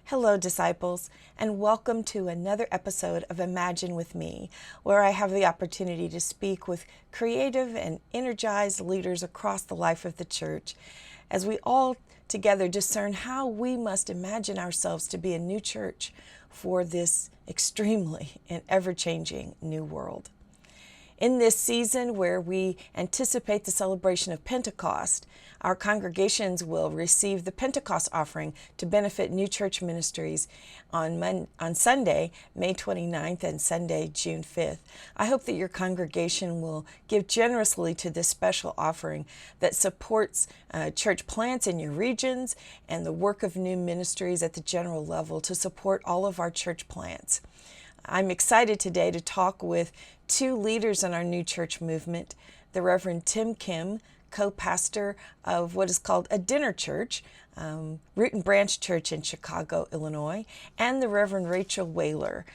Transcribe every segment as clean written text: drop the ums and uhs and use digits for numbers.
Hello, disciples, and welcome to another episode of Imagine with Me, where I have the opportunity to speak with creative and energized leaders across the life of the church as we all together discern how we must imagine ourselves to be a new church for this extremely and ever changing new world. In this season where we anticipate the celebration of Pentecost, our congregations will receive the Pentecost offering to benefit new church ministries on Sunday, May 29th and Sunday, June 5th. I hope that your congregation will give generously to this special offering that supports church plants in your regions and the work of new ministries at the general level to support all of our church plants. I'm excited today to talk with two leaders in our new church movement, the Reverend Tim Kim, co-pastor of what is called a dinner church, Root and Branch Church in Chicago, Illinois, and the Reverend Rachel Whoeler,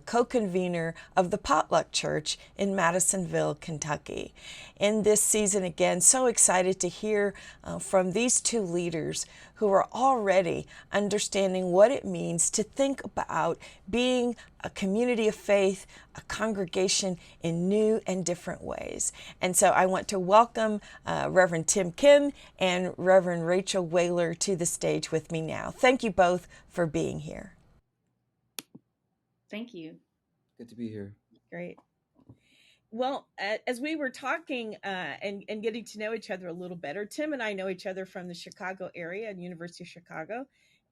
co-convener of the Potluck Church in Madisonville, Kentucky. In this season, again, so excited to hear from these two leaders who are already understanding what it means to think about being a community of faith, a congregation in new and different ways. And so I want to welcome Reverend Tim Kim and Reverend Rachel Whoeler to the stage with me now. Thank you both for being here. Thank you. Good to be here. Great. Well, as we were talking and getting to know each other a little better, Tim and I know each other from the Chicago area and University of Chicago.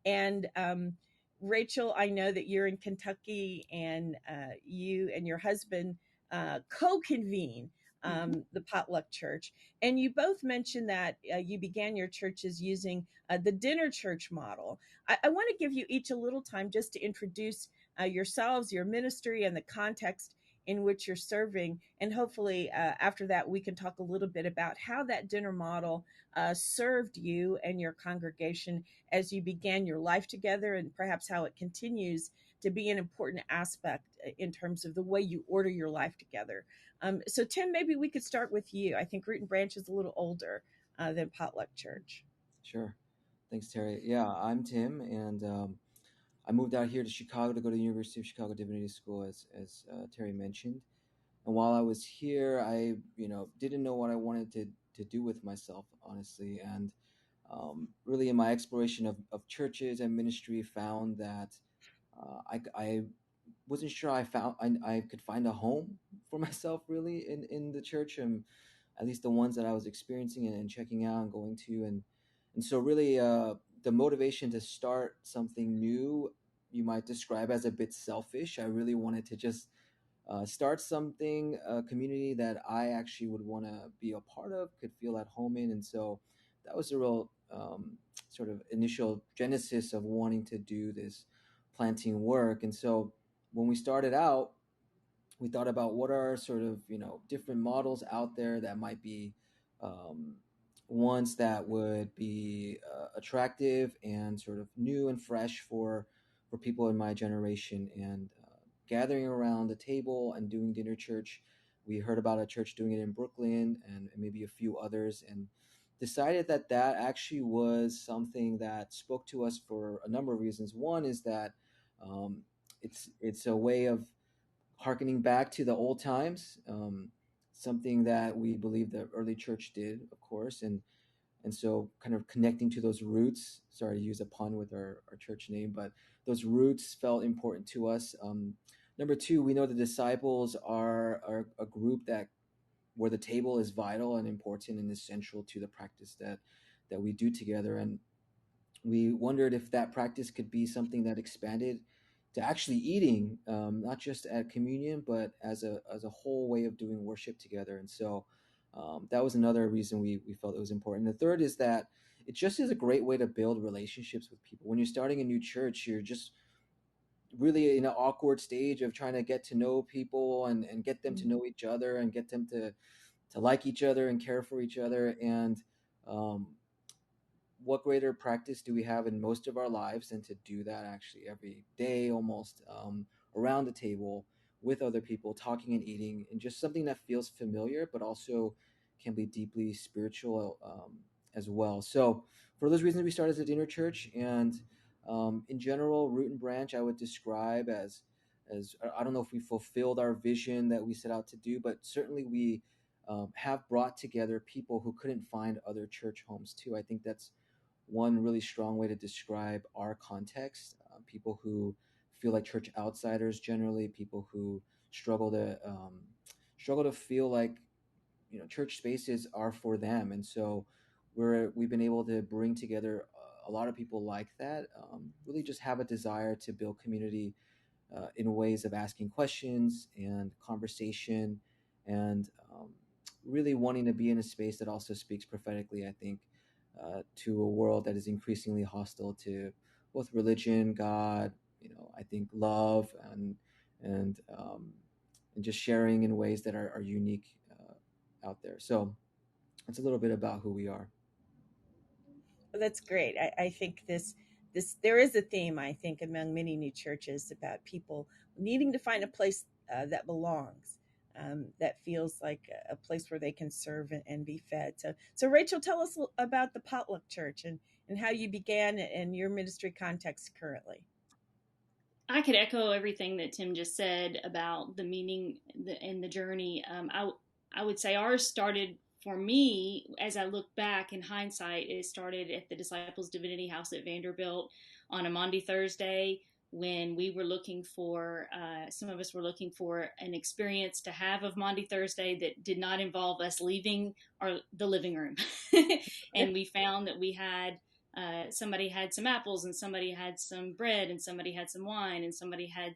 And Rachel, I know that you're in Kentucky and you and your husband co-convene the Potluck Church. And you both mentioned that you began your churches using the dinner church model. I want to give you each a little time just to introduce yourselves, your ministry, and the context in which you're serving. And hopefully after that, we can talk a little bit about how that dinner model served you and your congregation as you began your life together, and perhaps how it continues to be an important aspect in terms of the way you order your life together. So Tim, maybe we could start with you. I think Root and Branch is a little older than Potluck Church. Sure. Thanks, Terry. Yeah, I'm Tim, and I moved out here to Chicago to go to the University of Chicago Divinity School, as Terry mentioned. And while I was here, I didn't know what I wanted to do with myself, honestly. And really, in my exploration of churches and ministry, found that I wasn't sure I could find a home for myself really in the church, and at least the ones that I was experiencing and checking out and going to, and so really the motivation to start something new you might describe as a bit selfish. I really wanted to just start something, a community that I actually would want to be a part of, could feel at home in. And so that was the real sort of initial genesis of wanting to do this planting work. And so when we started out, we thought about what are sort of, different models out there that might be um, ones that would be attractive and sort of new and fresh for people in my generation. And gathering around the table and doing dinner church, we heard about a church doing it in Brooklyn and maybe a few others, and decided that that actually was something that spoke to us for a number of reasons. One is that um, it's a way of harkening back to the old times, something that we believe the early church did, of course, and so kind of connecting to those roots. Sorry to use a pun with our church name, but those roots felt important to us. Number two, we know the disciples are a group that where the table is vital and important and essential to the practice that we do together. And we wondered if that practice could be something that expanded to actually eating, not just at communion, but as a whole way of doing worship together. And so that was another reason we felt it was important. The third is that it just is a great way to build relationships with people. When you're starting a new church, you're just really in an awkward stage of trying to get to know people and get them to know each other and get them to like each other and care for each other. And um, what greater practice do we have in most of our lives than to do that actually every day, almost around the table with other people, talking and eating, and just something that feels familiar, but also can be deeply spiritual as well. So for those reasons, we started as a dinner church, and In general, Root and Branch I would describe as I don't know if we fulfilled our vision that we set out to do, but certainly we have brought together people who couldn't find other church homes too. I think that's one really strong way to describe our context. People who feel like church outsiders, generally people who struggle to struggle to feel like church spaces are for them, and so we've been able to bring together a lot of people like that. Really, just have a desire to build community in ways of asking questions and conversation, and really wanting to be in a space that also speaks prophetically, I think, to a world that is increasingly hostile to both religion, God, I think love, and just sharing in ways that are unique out there. So it's a little bit about who we are. Well, that's great. I think this there is a theme, I think, among many new churches about people needing to find a place that belongs, that feels like a place where they can serve and be fed. So Rachel, tell us about the Potluck Church and how you began and your ministry context currently. I could echo everything that Tim just said about the meaning and the journey. I would say ours started for me, as I look back in hindsight, it started at the Disciples Divinity House at Vanderbilt on a Maundy Thursday when we were looking for, some of us were looking for an experience to have of Maundy Thursday that did not involve us leaving the living room. And we found that we had somebody had some apples and somebody had some bread and somebody had some wine and somebody had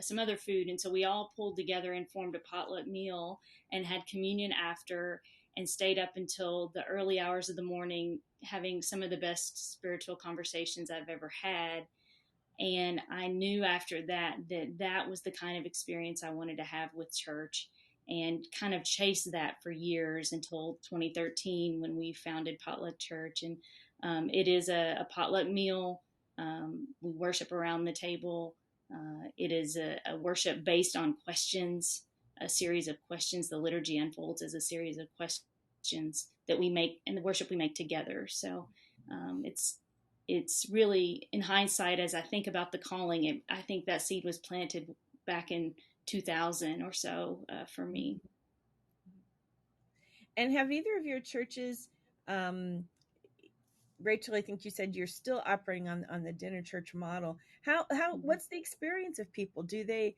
some other food. And so we all pulled together and formed a potluck meal and had communion after and stayed up until the early hours of the morning having some of the best spiritual conversations I've ever had. And I knew after that that was the kind of experience I wanted to have with church, and kind of chased that for years until 2013 when we founded Potluck Church. And it is a potluck meal. We worship around the table. It is a worship based on questions, a series of questions. The liturgy unfolds as a series of questions that we make, and the worship we make together. So it's really, in hindsight, as I think about the calling, I think that seed was planted back in 2000 or so for me. And have either of your churches, um, Rachel, I think you said you're still operating on the dinner church model. How what's the experience of people? Do they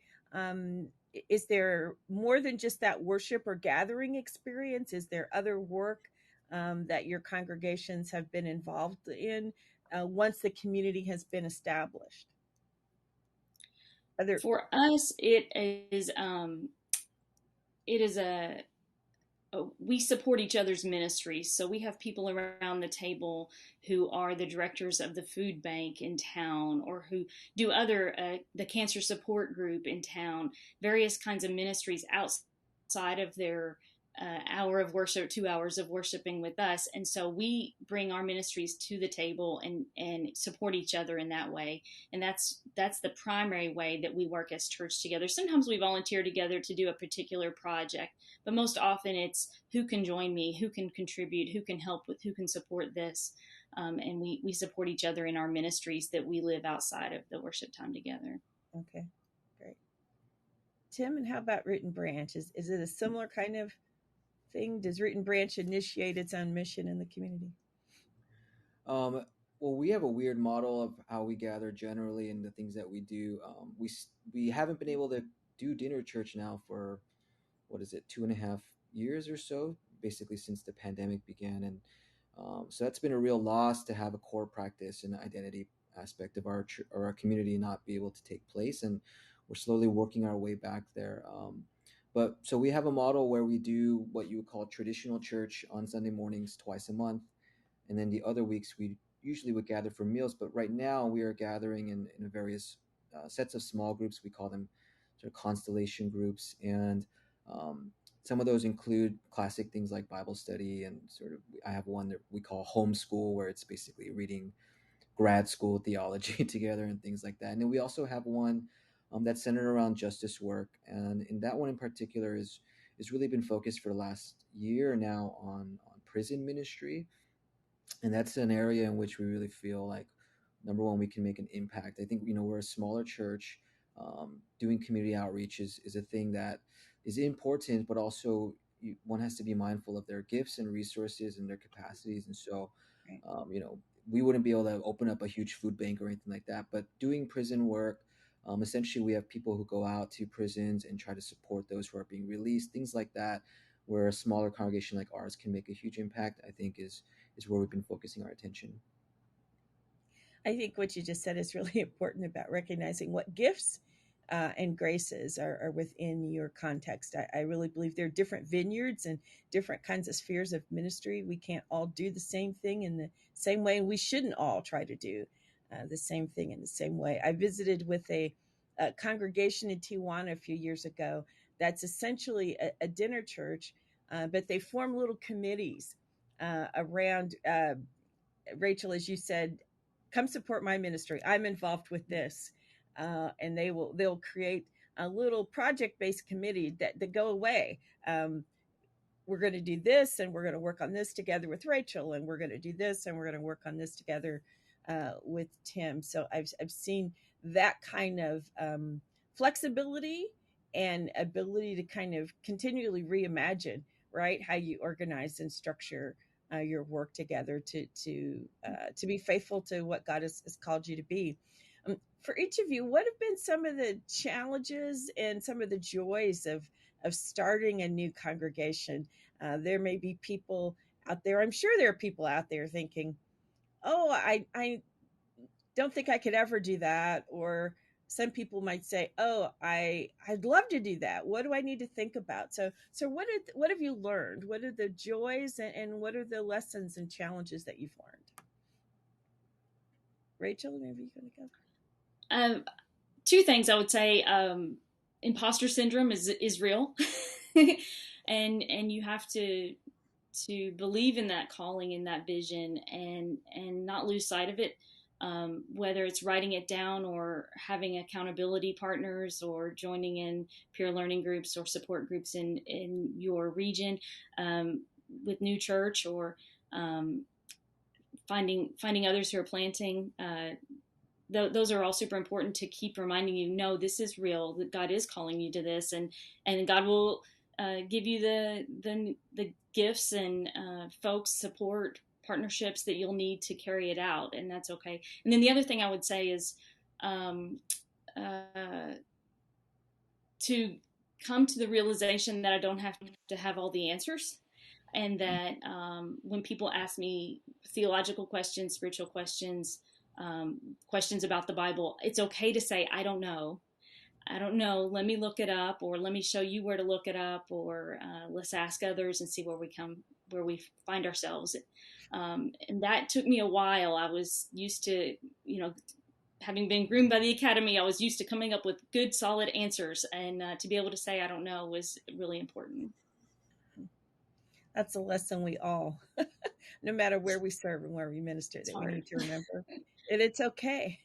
is there more than just that worship or gathering experience? Is there other work that your congregations have been involved in once the community has been established? Other For us, it is a we support each other's ministries. So we have people around the table who are the directors of the food bank in town, or who do other, the cancer support group in town, various kinds of ministries outside of their hour of worship, 2 hours of worshiping with us. And so we bring our ministries to the table and support each other in that way. And that's the primary way that we work as church together. Sometimes we volunteer together to do a particular project, but most often it's who can join me, who can contribute, who can help with, who can support this. And we support each other in our ministries that we live outside of the worship time together. Okay, great. Tim, and how about Root and Branch? Is it a similar kind of thing? Does Root and Branch initiate its own mission in the community? Um, well, we have a weird model of how we gather generally and the things that we do. We haven't been able to do dinner church now for what is it, 2.5 years or so, basically since the pandemic began, and so that's been a real loss to have a core practice and identity aspect of our community not be able to take place, and we're slowly working our way back there. But so we have a model where we do what you would call traditional church on Sunday mornings twice a month, and then the other weeks we usually would gather for meals. But right now we are gathering in various sets of small groups. We call them sort of Constellation Groups, and some of those include classic things like Bible study, and sort of I have one that we call homeschool, where it's basically reading grad school theology together and things like that. And then we also have one that's centered around justice work, and in that one in particular is really been focused for the last year now on prison ministry, and that's an area in which we really feel like number one, we can make an impact. I think, we're a smaller church. Doing community outreach is a thing that is important, but also one has to be mindful of their gifts and resources and their capacities. And so, Right. we wouldn't be able to open up a huge food bank or anything like that. But doing prison work, essentially, we have people who go out to prisons and try to support those who are being released, things like that, where a smaller congregation like ours can make a huge impact. I think is where we've been focusing our attention. I think what you just said is really important about recognizing what gifts and graces are within your context. I really believe there are different vineyards and different kinds of spheres of ministry. We can't all do the same thing in the same way, and we shouldn't all try to do the same thing in the same way. I visited with a congregation in Tijuana a few years ago that's essentially a dinner church, but they form little committees around. Rachel, as you said, come support my ministry. I'm involved with this, and they'll create a little project based committee that go away. We're going to do this, and we're going to work on this together with Rachel, and we're going to do this, and we're going to work on this together with Tim. So I've seen that kind of flexibility and ability to kind of continually reimagine, right, how you organize and structure your work together to be faithful to what God has called you to be. For each of you, what have been some of the challenges and some of the joys of starting a new congregation? There may be people out there. I'm sure there are people out there thinking, "Oh, I don't think I could ever do that," or some people might say, "Oh, I'd love to do that. What do I need to think about?" So what have you learned? What are the joys and what are the lessons and challenges that you've learned? Rachel, maybe you're going to go. Two things I would say. Imposter syndrome is real, and you have to believe in that calling, in that vision, and not lose sight of it. Whether it's writing it down or having accountability partners or joining in peer learning groups or support groups in your region, with New Church, or finding others who are planting. Those are all super important to keep reminding you, no, this is real, that God is calling you to this, and God will give you the gifts and folks, support, partnerships that you'll need to carry it out, and that's okay. And then the other thing I would say is to come to the realization that I don't have to have all the answers, and that when people ask me theological questions, spiritual questions, questions about the Bible, it's okay to say, I don't know. I don't know. Let me look it up, or let me show you where to look it up, or let's ask others and see where we find ourselves. And that took me a while. I was used to, having been groomed by the academy, I was used to coming up with good, solid answers, and to be able to say I don't know was really important. That's a lesson we all, no matter where we serve and where we minister, It's that we hard. need to remember that it's okay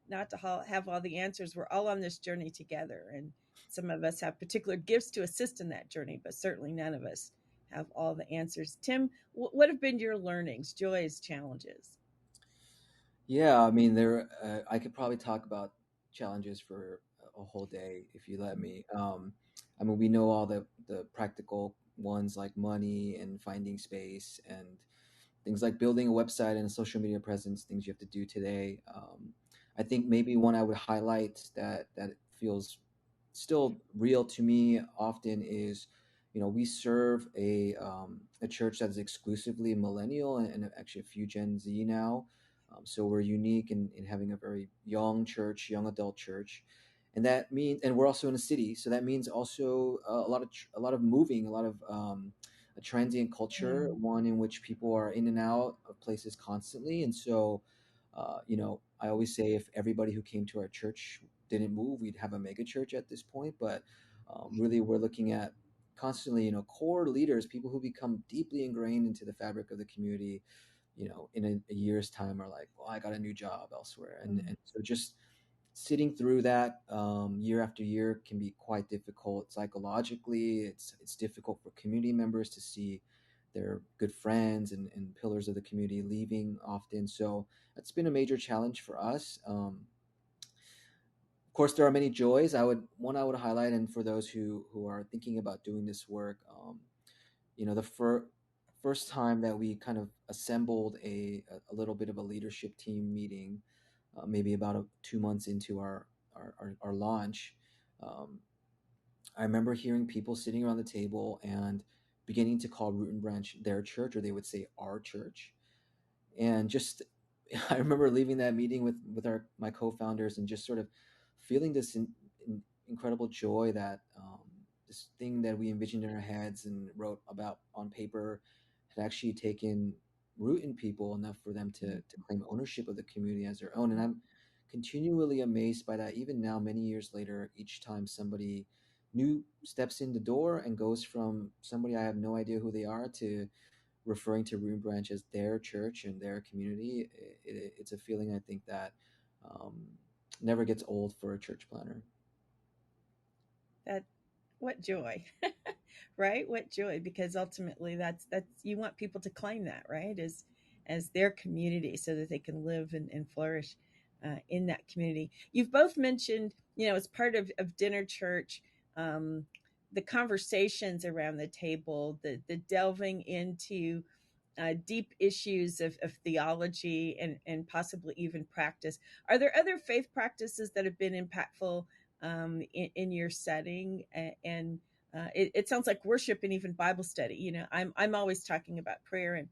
not to have all the answers. We're all on this journey together, and some of us have particular gifts to assist in that journey, but certainly none of us have all the answers. Tim, what have been your learnings, joys, challenges? Yeah, I mean, I could probably talk about challenges for a whole day if you let me. I mean, we know all the practical ones like money and finding space and things like building a website and a social media presence, things you have to do today. I think maybe one I would highlight that feels still real to me often is, we serve a church that is exclusively millennial and actually a few Gen Z now. So we're unique in having a very young church, young adult church, and that means, and we're also in a city, so that means also a lot of moving, a lot of a transient culture, Mm. one in which people are in and out of places constantly. And so, I always say if everybody who came to our church didn't move, we'd have a mega church at this point. But really, we're looking at constantly, core leaders, people who become deeply ingrained into the fabric of the community, in a year's time are like, well, I got a new job elsewhere. And so just sitting through that year after year can be quite difficult psychologically. It's difficult for community members to see their good friends and pillars of the community leaving often. So that's been a major challenge for us. Of course, there are many joys. I would highlight, and for those who are thinking about doing this work, the first time that we kind of assembled a little bit of a leadership team meeting, maybe about 2 months into our launch. um, I remember hearing people sitting around the table and beginning to call Root and Branch their church, or they would say our church. And just I remember leaving that meeting with my co-founders and just sort of feeling this incredible joy that this thing that we envisioned in our heads and wrote about on paper had actually taken root in people enough for them to claim ownership of the community as their own. And I'm continually amazed by that, even now, many years later. Each time somebody new steps in the door and goes from somebody I have no idea who they are to referring to Root and Branch as their church and their community, it's a feeling I think that um, never gets old for a church planner. That what joy. Right? What joy, because ultimately that's you want people to claim that, right? As their community so that they can live and flourish in that community. You've both mentioned, as part of dinner church, um, the conversations around the table, the delving into deep issues of theology and possibly even practice. Are there other faith practices that have been impactful in your setting? And it sounds like worship and even Bible study. I'm always talking about prayer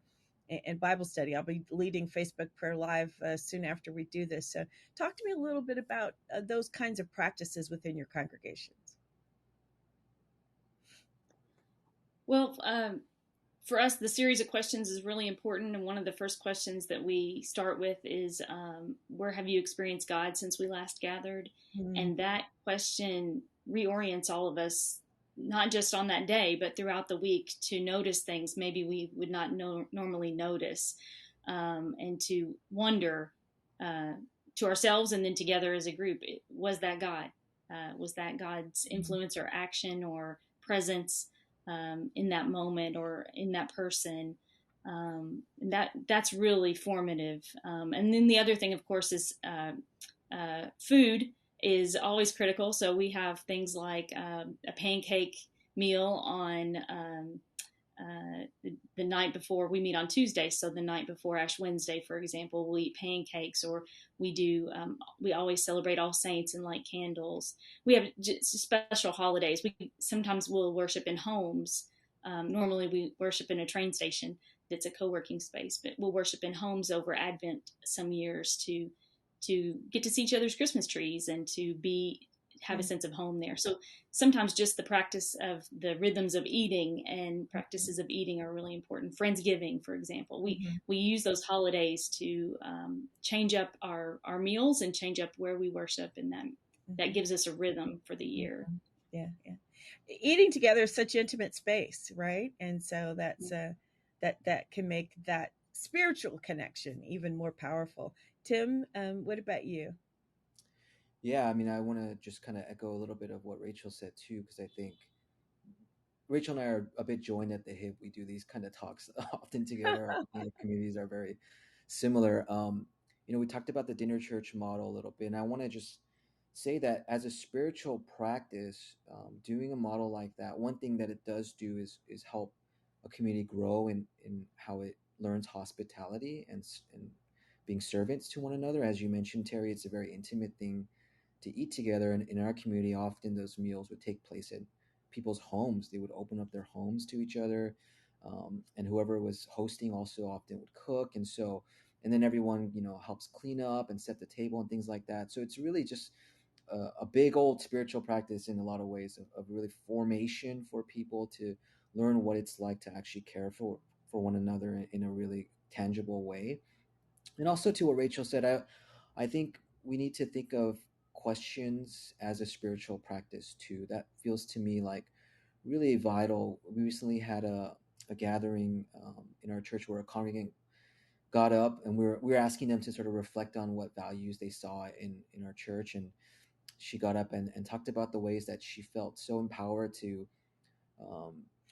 and Bible study. I'll be leading Facebook Prayer Live soon after we do this. So, talk to me a little bit about those kinds of practices within your congregations. Well, for us, the series of questions is really important. And one of the first questions that we start with is, where have you experienced God since we last gathered? Mm. And that question reorients all of us, not just on that day, but throughout the week, to notice things maybe we would not normally notice, and to wonder, uh, to ourselves and then together as a group, was that God? Was that God's influence or action or presence in that moment or in that person? And that's really formative. And then the other thing, of course, is food is always critical. So we have things like a pancake meal on the night before. We meet on Tuesday, so the night before Ash Wednesday, for example, we'll eat pancakes, or we always celebrate All Saints and light candles. We have just special holidays. We sometimes will worship in homes. Normally, we worship in a train station that's a co-working space, but we'll worship in homes over Advent some years to get to see each other's Christmas trees and to have a sense of home there. So sometimes just the practice of the rhythms of eating and practices of eating are really important. Friendsgiving, for example, we use those holidays to change up our meals and change up where we worship, and that gives us a rhythm for the year. Yeah, yeah. Eating together is such intimate space, right? And so that can make that spiritual connection even more powerful. Tim, what about you? Yeah, I mean, I want to just kind of echo a little bit of what Rachel said too, because I think Rachel and I are a bit joined at the hip. We do these kind of talks often together. Our communities are very similar. We talked about the dinner church model a little bit, and I want to just say that as a spiritual practice, doing a model like that, one thing that it does do is help a community grow in how it learns hospitality and being servants to one another. As you mentioned, Terry, it's a very intimate thing to eat together, and in our community, often those meals would take place at people's homes. They would open up their homes to each other, and whoever was hosting also often would cook, and then everyone helps clean up and set the table and things like that. So it's really just a big old spiritual practice in a lot of ways of really formation for people to learn what it's like to actually care for one another in a really tangible way. And also to what Rachel said, I think we need to think of questions as a spiritual practice too. That feels to me like really vital. We recently had a gathering in our church where a congregant got up, and we were asking them to sort of reflect on what values they saw in our church. And she got up and talked about the ways that she felt so empowered to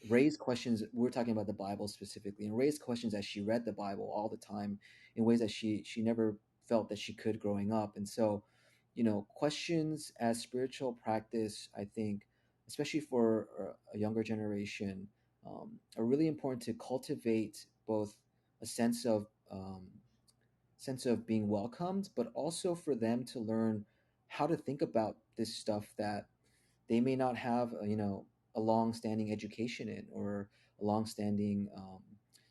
raise questions. We're talking about the Bible specifically, and raise questions as she read the Bible all the time in ways that she never felt that she could growing up. And so, questions as spiritual practice, I think, especially for a younger generation, are really important to cultivate both a sense of being welcomed, but also for them to learn how to think about this stuff that they may not have, a long-standing education in, or a long-standing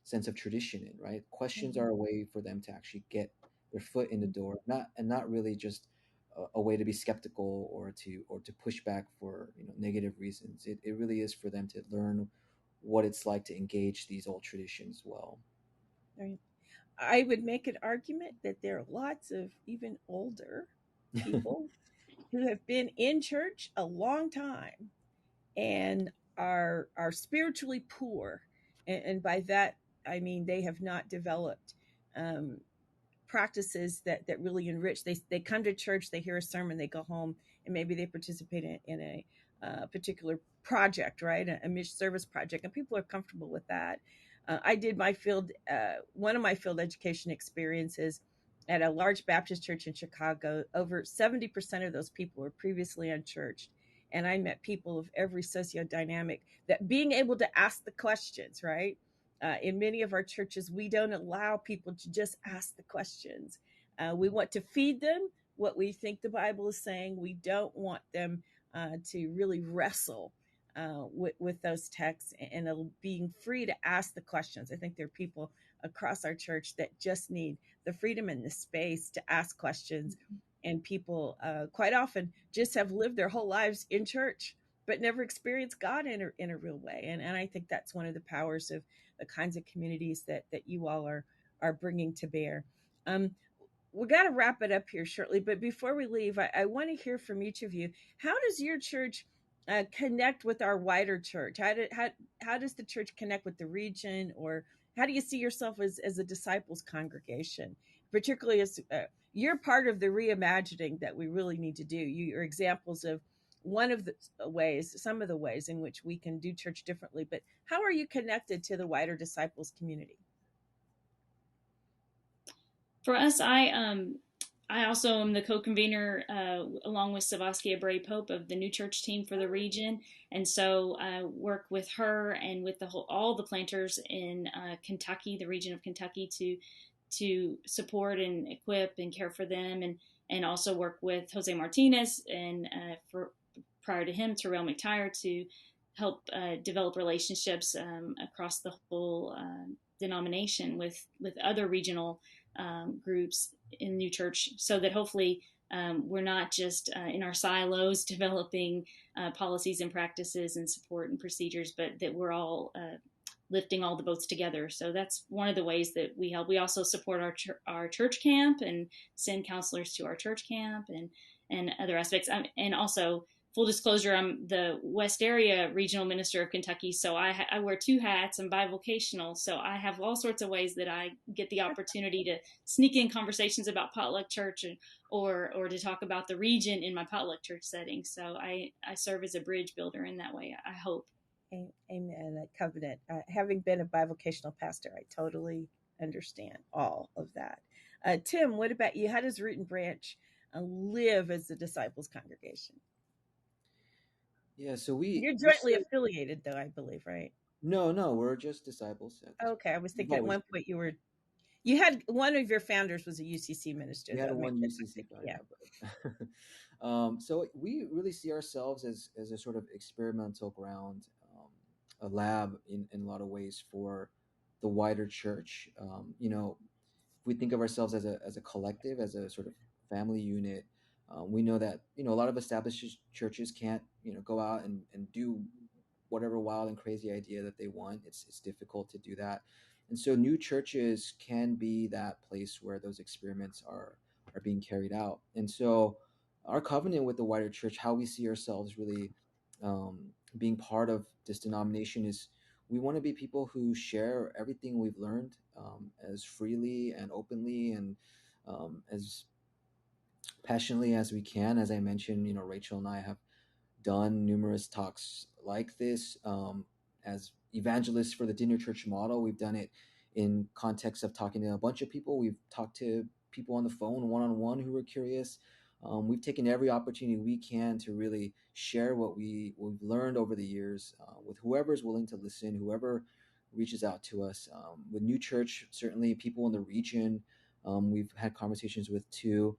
sense of tradition in. Right? Questions Mhm. are a way for them to actually get their foot in the door, not really just a way to be skeptical, or to push back for negative reasons. It really is for them to learn what it's like to engage these old traditions well. Right. I would make an argument that there are lots of even older people who have been in church a long time and are spiritually poor, and by that I mean they have not developed um, practices that really enrich. They come to church, they hear a sermon, they go home, and maybe they participate in a particular project, right? A mission service project, and people are comfortable with that. I did my field, one of my field education experiences at a large Baptist church in Chicago. Over 70% of those people were previously unchurched. And I met people of every sociodynamic, that being able to ask the questions, right? In many of our churches, we don't allow people to just ask the questions. We want to feed them what we think the Bible is saying. We don't want them to really wrestle with those texts, and being free to ask the questions. I think there are people across our church that just need the freedom and the space to ask questions. And people quite often just have lived their whole lives in church, but never experienced God in a real way. And I think that's one of the powers of the kinds of communities that you all are bringing to bear. Um, we got to wrap it up here shortly, but before we leave, I want to hear from each of you. How does your church connect with our wider church? How does the church connect with the region, or how do you see yourself as a disciples congregation, particularly as you're part of the reimagining that we really need to do? You're examples of one of the ways, some of the ways in which we can do church differently, but how are you connected to the wider disciples community? For us, I also am the co-convener along with Savaskia Bray Pope of the new church team for the region, and so I work with her and with all the planters in Kentucky, the region of Kentucky, to support and equip and care for them, and also work with Jose Martinez and for prior to him Terrell McTire to help develop relationships across the whole denomination with other regional groups in New Church, so that hopefully we're not just in our silos developing policies and practices and support and procedures, but that we're all lifting all the boats together. So that's one of the ways that we help. We also support our church camp and send counselors to our church camp and other aspects. And also, full disclosure, I'm the West Area Regional Minister of Kentucky, so I wear two hats. I'm bivocational, so I have all sorts of ways that I get the opportunity to sneak in conversations about Potluck Church, or to talk about the region in my Potluck Church setting. So I serve as a bridge builder in that way, I hope. Amen. That covenant. Having been a bivocational pastor, I totally understand all of that. Tim, what about you? How does Root and Branch live as the disciples congregation? Yeah, so we You're we jointly serve. affiliated, though, I believe, right? No, no, we're just disciples at this Okay, I point. was We've thinking at always one been. point you had one of your founders was a UCC minister, We though. had Maybe one that's what I'm UCC thinking. fund, Yeah. yeah, but so we really see ourselves as a sort of experimental ground, a lab in a lot of ways for the wider church. If we think of ourselves as a collective, as a sort of family unit, we know that a lot of established churches can't go out and do whatever wild and crazy idea that they want. It's difficult to do that, and so new churches can be that place where those experiments are being carried out. And so our covenant with the wider church, how we see ourselves really um, being part of this denomination, is we want to be people who share everything we've learned as freely and openly and as passionately as we can. As I mentioned, Rachel and I have done numerous talks like this, as evangelists for the dinner church model. We've done it in context of talking to a bunch of people. We've talked to people on the phone one-on-one who were curious. We've taken every opportunity we can to really share what we've learned over the years with whoever's willing to listen, whoever reaches out to us. With New Church, certainly people in the region, we've had conversations with too.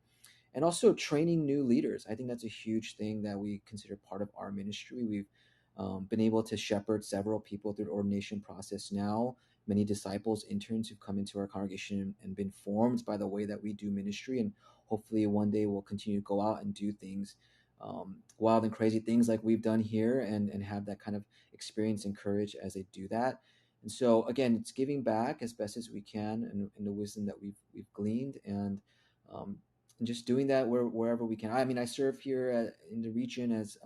And also training new leaders. I think that's a huge thing that we consider part of our ministry. We've been able to shepherd several people through the ordination process now. Many disciples, interns who've come into our congregation and been formed by the way that we do ministry. And hopefully one day we'll continue to go out and do things, wild and crazy things like we've done here, and have that kind of experience and courage as they do that. And so again, it's giving back as best as we can, and the wisdom that we've gleaned, and just doing that wherever we can. I mean, I serve here in the region as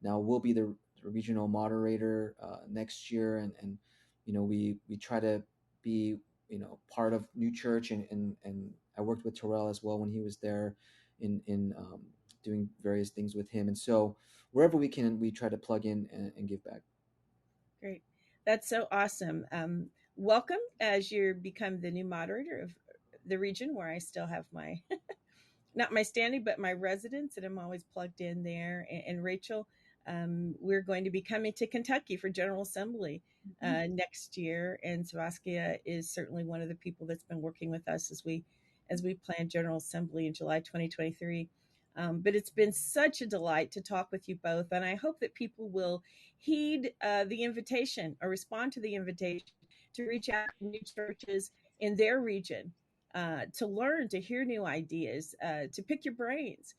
now we'll be the regional moderator next year, and we try to be part of New Church, and I worked with Terrell as well when he was there in doing various things with him, and so wherever we can, we try to plug in and give back. Great. That's so awesome. Welcome as you become the new moderator of the region, where I still have my not my standing, but my residence, and I'm always plugged in there. And Rachel, we're going to be coming to Kentucky for General Assembly next year, and Saskia is certainly one of the people that's been working with us as we plan General Assembly in July 2023. But it's been such a delight to talk with you both, and I hope that people will heed the invitation or respond to the invitation to reach out to new churches in their region, to learn, to hear new ideas, to pick your brains,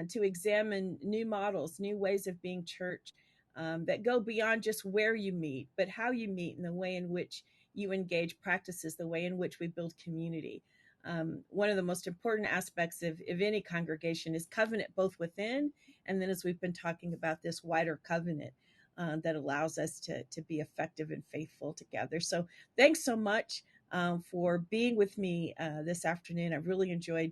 to examine new models, new ways of being church, that go beyond just where you meet, but how you meet and the way in which you engage practices, the way in which we build community. One of the most important aspects of any congregation is covenant, both within and then, as we've been talking about, this wider covenant that allows us to be effective and faithful together. So thanks so much for being with me this afternoon. I've really enjoyed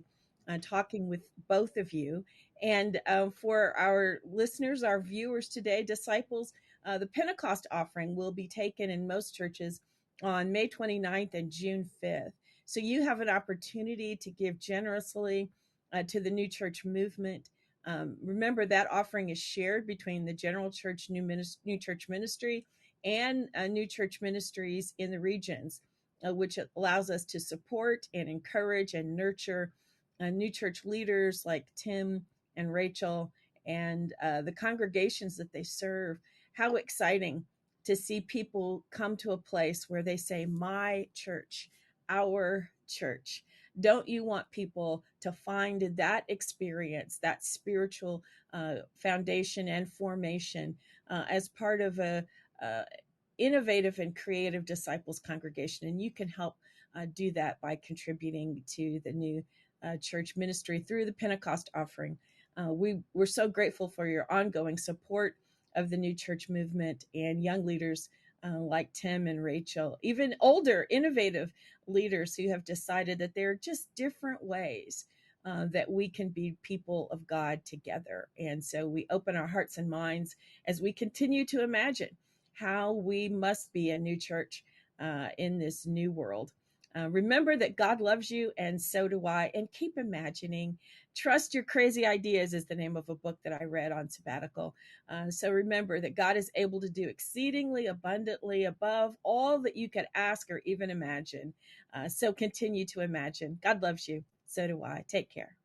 talking with both of you. And for our listeners, our viewers today, disciples, the Pentecost offering will be taken in most churches on May 29th and June 5th. So you have an opportunity to give generously to the New Church movement. Remember that offering is shared between the General Church New Church Ministry and New Church Ministries in the regions, which allows us to support and encourage and nurture New Church leaders like Tim and Rachel and the congregations that they serve. How exciting to see people come to a place where they say, my church, our church. Don't you want people to find that experience, that spiritual foundation and formation as part of a innovative and creative disciples congregation? And you can help do that by contributing to the New Church ministry through the Pentecost offering. We're so grateful for your ongoing support of the New Church movement and young leaders like Tim and Rachel, even older, innovative leaders who have decided that there are just different ways that we can be people of God together. And so we open our hearts and minds as we continue to imagine how we must be a new church in this new world. Remember that God loves you, and so do I. And keep imagining. Trust Your Crazy Ideas is the name of a book that I read on sabbatical. So remember that God is able to do exceedingly abundantly above all that you could ask or even imagine. So continue to imagine. God loves you. So do I. Take care.